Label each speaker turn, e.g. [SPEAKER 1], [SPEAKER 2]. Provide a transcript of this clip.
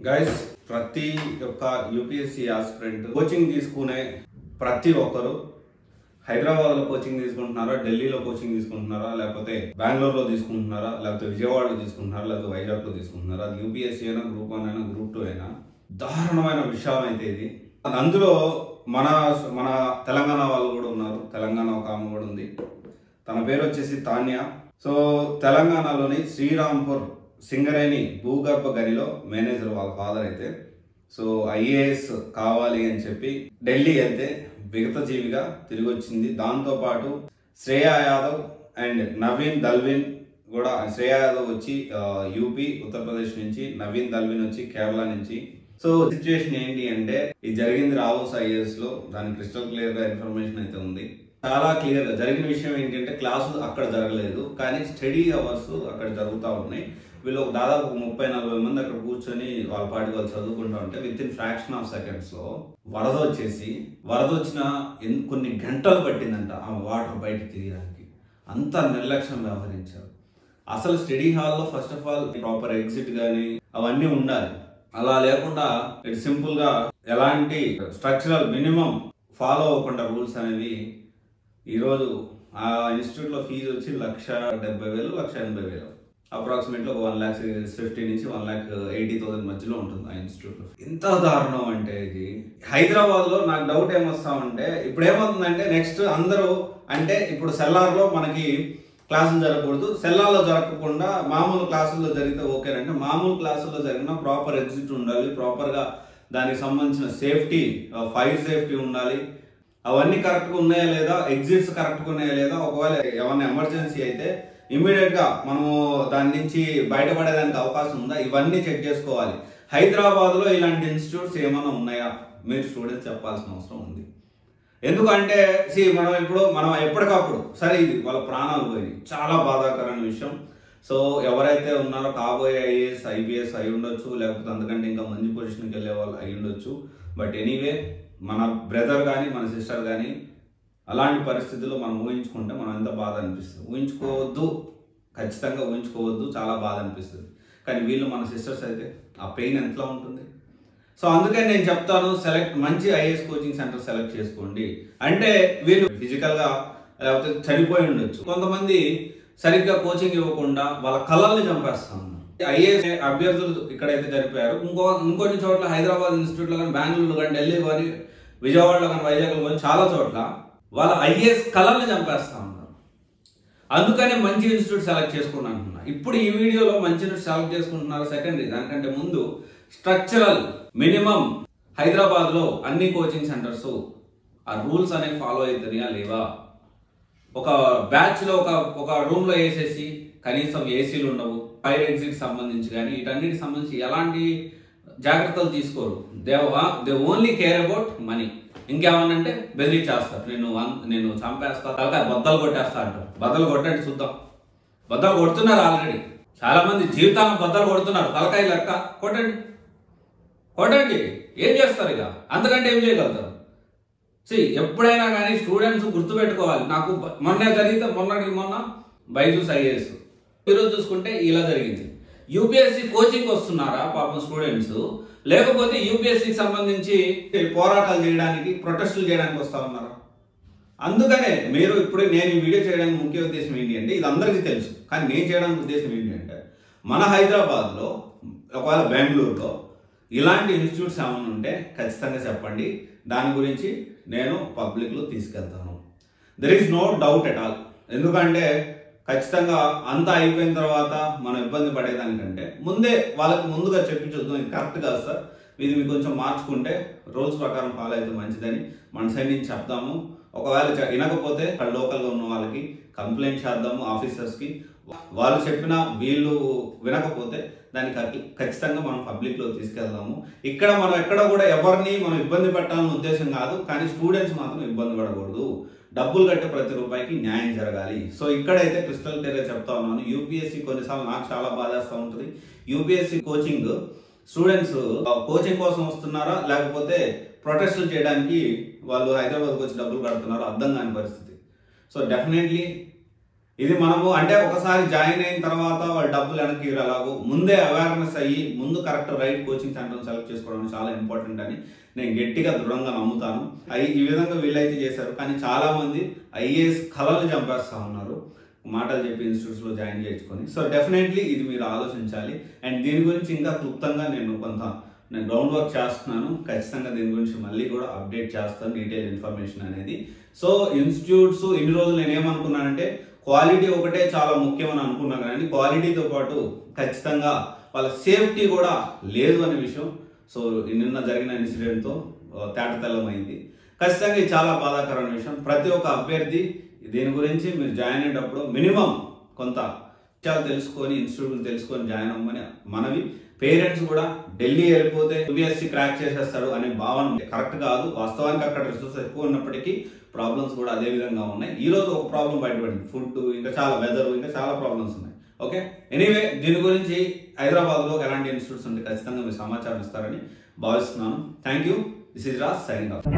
[SPEAKER 1] Guys ప్రతి ఒక్క UPSC aspirant coaching తీసుకునే ప్రతి ఒక్కరు హైదరాబాద్ లో కోచింగ్ తీసుకుంటున్నారా, ఢిల్లీలో కోచింగ్ తీసుకుంటున్నారా, లేకపోతే బెంగళూరులో తీసుకుంటున్నారా, లేకపోతే విజయవాడలో తీసుకుంటున్నారా, లేకపోతే వైజాగ్ లో తీసుకుంటున్నారా, యూపీఎస్సీ అయినా గ్రూప్ 1 అయినా గ్రూప్ 2 అయినా దారుణమైన విషయం అయితే ఇది. అందులో మన మన తెలంగాణ వాళ్ళు కూడా ఉన్నారు. తెలంగాణ ఒక ఆమె కూడా ఉంది. తన పేరు వచ్చేసి తాన్య. సో తెలంగాణలోని శ్రీరాంపూర్ సింగరేణి భూగర్భ గనిలో మేనేజర్ వాళ్ళ ఫాదర్ అయితే. సో ఐఏఎస్ కావాలి అని చెప్పి ఢిల్లీ వెళ్తే విగత జీవిగా తిరిగి వచ్చింది. దాంతోపాటు శ్రేయా యాదవ్ అండ్ నవీన్ దల్విన్ కూడా. శ్రేయా యాదవ్ వచ్చి యూపీ ఉత్తరప్రదేశ్ నుంచి, నవీన్ దల్విన్ వచ్చి కేరళ నుంచి. సో సిచ్యువేషన్ ఏంటి అంటే, ఇది జరిగింది రావోస్ ఐఏఎస్ లో. దాని క్రిస్టల్ క్లియర్ గా ఇన్ఫర్మేషన్ అయితే ఉంది. చాలా క్లియర్ గా జరిగిన విషయం ఏంటంటే, క్లాసులు అక్కడ జరగలేదు కానీ స్టడీ అవర్స్ అక్కడ జరుగుతూ ఉన్నాయి. వీళ్ళు దాదాపు 30-40 మంది అక్కడ కూర్చొని వాళ్ళ పాటి వాళ్ళు చదువుకుంటూ ఉంటే with in fraction of seconds లో వరద వచ్చిన కొన్ని గంటలు పట్టిందంట ఆ వాటర్ బయటకు తీయడానికి. అంత నిర్లక్ష్యం వ్యవహరించారు. అసలు స్టడీ హాల్లో first of all proper exit కానీ అవన్నీ ఉండాలి. అలా లేకుండా ఇట్ సింపుల్ గా ఎలాంటి స్ట్రక్చరల్ మినిమం ఫాలో అవ్వకుండా రూల్స్ అనేవి. ఈరోజు ఆ ఇన్స్టిట్యూట్ లో ఫీజు వచ్చి 1,70,000 1,80,000 అప్రాక్సిమేట్లీ 1,50,000 నుంచి 1,80,000 మధ్యలో ఉంటుంది ఆ ఇన్స్టిట్యూట్ లో. ఎంత దారుణం అంటే ఇది. హైదరాబాద్ లో నాకు డౌట్ ఏమొస్తామంటే, ఇప్పుడు ఏమవుతుందంటే నెక్స్ట్ అందరూ అంటే ఇప్పుడు సెల్లార్ లో మనకి క్లాసులు జరగకూడదు, సెల్లార్లో జరగకుండా మామూలు క్లాసుల్లో జరిగితే ఓకేనంటే, మామూలు క్లాసుల్లో జరిగిన ప్రాపర్ ఎగ్జిట్ ఉండాలి, ప్రాపర్ గా దానికి సంబంధించిన సేఫ్టీ, ఫైర్ సేఫ్టీ ఉండాలి. అవన్నీ కరెక్ట్ గా ఉన్నాయా లేదా, ఎగ్జిట్స్ కరెక్ట్ గా ఉన్నాయా లేదా, ఒకవేళ ఏమన్నా ఎమర్జెన్సీ అయితే ఇమీడియట్ గా మనము దాని నుంచి బయటపడేదానికి అవకాశం ఉందా, ఇవన్నీ చెక్ చేసుకోవాలి. హైదరాబాద్ లో ఇలాంటి ఇన్స్టిట్యూట్స్ ఏమైనా ఉన్నాయా మీరు స్టూడెంట్స్ చెప్పాల్సిన అవసరం ఉంది. ఎందుకంటే మనం ఎప్పటికప్పుడు సరే ఇది వాళ్ళ ప్రాణాలు పోయినాయి, చాలా బాధాకరమైన విషయం. సో ఎవరైతే ఉన్నారో కాబోయే ఐఏఎస్ ఐపీఎస్ అయి ఉండొచ్చు, లేకపోతే అంతకంటే ఇంకా మంచి పొజిషన్కి వెళ్ళే వాళ్ళు అయి ఉండొచ్చు. బట్ ఎనీవే మన బ్రదర్ కానీ మన సిస్టర్ కానీ అలాంటి పరిస్థితుల్లో మనం ఊహించుకుంటే మనం ఎంత బాధ అనిపిస్తుంది. ఊహించుకోవద్దు, ఖచ్చితంగా ఊహించుకోవద్దు, చాలా బాధ అనిపిస్తుంది. కానీ వీళ్ళు మన సిస్టర్స్ అయితే ఆ పెయిన్ ఎంతలా ఉంటుంది. సో అందుకని నేను చెప్తాను, మంచి ఐఏఎస్ కోచింగ్ సెంటర్ సెలెక్ట్ చేసుకోండి. అంటే వీళ్ళు ఫిజికల్ గా లేకపోతే చనిపోయి ఉండొచ్చు. కొంతమంది సరిగ్గా కోచింగ్ ఇవ్వకుండా వాళ్ళ కళల్ని చంపేస్తా ఉన్నారు. ఐఏఎస్ అభ్యర్థులు ఇక్కడైతే జరిపారు, ఇంకొన్ని చోట్ల హైదరాబాద్ ఇన్స్టిట్యూట్ లో కానీ, బెంగళూరు కానీ, ఢిల్లీ కానీ, విజయవాడలో కానీ, వైజాగ్లో కానీ చాలా చోట్ల వాళ్ళ ఐఏఎస్ కళల్ని చంపేస్తా ఉన్నారు. అందుకనే మంచి ఇన్స్టిట్యూట్ సెలెక్ట్ చేసుకుని అంటున్నా. ఇప్పుడు ఈ వీడియోలో మంచి ఇన్స్టిట్యూట్ సెలెక్ట్ చేసుకుంటున్నారు సెకండరీ. దానికంటే ముందు స్ట్రక్చరల్ మినిమం హైదరాబాద్ లో అన్ని కోచింగ్ సెంటర్స్ ఆ రూల్స్ అనేవి ఫాలో అవుతున్నాయా లేవా. ఒక బ్యాచ్ లో ఒక రూమ్ లో వేసేసి కనీసం ఏసీలు ఉండవు, ఫైర్ ఎగ్జిట్ సంబంధించి కానీ వీటన్నిటికి సంబంధించి ఎలాంటి జాగ్రత్తలు తీసుకోరు. They only care about money. ఇంకేమన్నంటే బెదిరించేస్తారు, నేను చంపేస్తా, తలకాయ బద్దలు కొట్టేస్తా అంటారు. బద్దలు కొట్టండి చూద్దాం. బద్దలు కొడుతున్నారు ఆల్రెడీ. చాలా మంది జీవితాలను బద్దలు కొడుతున్నారు. తలకాయ లెక్క కొట్టండి, ఏం చేస్తారు ఇక, అంతకంటే ఏం చేయగలుగుతారు. ఎప్పుడైనా కానీ స్టూడెంట్స్ గుర్తుపెట్టుకోవాలి. నాకు మొన్న బైజూస్ ఐఏఎస్ ఈరోజు చూసుకుంటే ఇలా జరిగింది. యూపీఎస్సీ కోచింగ్ వస్తున్నారా పాపం స్టూడెంట్స్, లేకపోతే యూపీఎస్సీకి సంబంధించి పోరాటాలు చేయడానికి, ప్రొటెస్టులు చేయడానికి వస్తా ఉన్నారా? అందుకనే నేను ఈ వీడియో చేయడానికి ముఖ్య ఉద్దేశం ఏంటి అంటే, ఇది అందరికీ తెలుసు కానీ నేను చేయడానికి ఉద్దేశం ఏంటి అంటే, మన హైదరాబాద్ లో ఒకవేళ బెంగళూరులో ఇలాంటి ఇన్స్టిట్యూట్స్ ఏమైనా ఉంటే ఖచ్చితంగా చెప్పండి. దాని గురించి నేను పబ్లిక్ లో తీసుకెళ్తాను. There is no doubt at all. ఎందుకంటే ఖచ్చితంగా అంతా అయిపోయిన తర్వాత మనం ఇబ్బంది పడేదానికంటే వాళ్ళకి ముందుగా చెప్పి చూద్దాం, ఇది కరెక్ట్ కాదు సార్, ఇది మీకు కొంచెం మార్చుకుంటే రూల్స్ ప్రకారం ఫాలో అయితే మంచిదని మన సైడ్ నుంచి చెప్తాము. ఒకవేళ వినకపోతే అక్కడ లోకల్గా ఉన్న వాళ్ళకి కంప్లైంట్ చేద్దాము, ఆఫీసర్స్ కి. వాళ్ళు చెప్పినా వీళ్ళు వినకపోతే దాన్ని ఖచ్చితంగా మనం పబ్లిక్ లో తీసుకెళ్దాము. ఇక్కడ మనం ఎక్కడ కూడా ఎవరిని మనం ఇబ్బంది పెట్టాలన్న ఉద్దేశం కాదు, కానీ స్టూడెంట్స్ మాత్రం ఇబ్బంది పడకూడదు. డబ్బులు కట్టే ప్రతి రూపాయికి న్యాయం జరగాలి. సో ఇక్కడైతే క్రిస్టల్ క్లియర్ గా చెప్తా ఉన్నాను. యూపీఎస్సీ కొన్నిసార్లు నాకు చాలా బాధేస్తూ ఉంటుంది. యూపీఎస్సీ కోచింగ్ స్టూడెంట్స్ కోచింగ్ కోసం వస్తున్నారా, లేకపోతే ప్రొటెస్టులు చేయడానికి వాళ్ళు హైదరాబాద్కి వచ్చి డబ్బులు కడుతున్నారో అర్థం కాని పరిస్థితి. సో డెఫినెట్లీ ఇది మనము అంటే ఒకసారి జాయిన్ అయిన తర్వాత వాళ్ళ డబ్బులు వెనక్కి ఎలాగో ముందే అవేర్నెస్ అయ్యి ముందు correct right coaching centre select చేసుకోవడం చాలా ఇంపార్టెంట్ అని నేను గట్టిగా దృఢంగా నమ్ముతాను. ఈ విధంగా వీళ్ళైతే చేశారు. కానీ చాలా మంది ఐఏఎస్ కళలు చంపేస్తా ఉన్నారు మాటలు చెప్పి ఇన్స్టిట్యూట్స్ లో జాయిన్ చేసుకొని. సో డెఫినెట్లీ ఇది మీరు ఆలోచించాలి. అండ్ దీని గురించి ఇంకా క్లుప్తంగా నేను గ్రౌండ్ వర్క్ చేస్తున్నాను. ఖచ్చితంగా దీని గురించి మళ్ళీ కూడా అప్డేట్ చేస్తాను డీటెయిల్ ఇన్ఫర్మేషన్ అనేది. సో ఇన్స్టిట్యూట్స్ ఇన్ని రోజులు నేను ఏమనుకున్నానంటే క్వాలిటీ ఒకటే చాలా ముఖ్యమని అనుకున్నా, కానీ క్వాలిటీతో పాటు ఖచ్చితంగా వాళ్ళ సేఫ్టీ కూడా లేదు అనే విషయం సో నిన్న జరిగిన ఇన్సిడెంట్తో తేటతెల్లమైంది. ఖచ్చితంగా ఇది చాలా బాధాకరమైన విషయం. ప్రతి ఒక్క అభ్యర్థి దీని గురించి మీరు జాయిన్ అయ్యేటప్పుడు మినిమం కొంత విషయాలు తెలుసుకొని ఇన్స్టిట్యూట్లు తెలుసుకొని జాయిన్ అవ్వమని మనవి. పేరెంట్స్ కూడా ఢిల్లీ వెళ్ళిపోతే యూపీఎస్సీ క్రాక్ చేసేస్తాడు అనే భావన కరెక్ట్ కాదు. వాస్తవానికి అక్కడ రిసోర్సెస్ ఎక్కువ ఉన్నప్పటికీ ప్రాబ్లమ్స్ కూడా అదే విధంగా ఉన్నాయి. ఈ రోజు ఒక ప్రాబ్లం బయటపడింది, ఫుడ్, ఇంకా చాలా వెదర్, ఇంకా చాలా ప్రాబ్లమ్స్ ఉన్నాయి. ఓకే, ఎనీవే దీని గురించి హైదరాబాద్లో ఎలాంటి ఇన్స్టిట్యూట్స్ ఉంటే ఖచ్చితంగా మీరు సమాచారం ఇస్తారని భావిస్తున్నాను. Thank you. This is Raj signing off.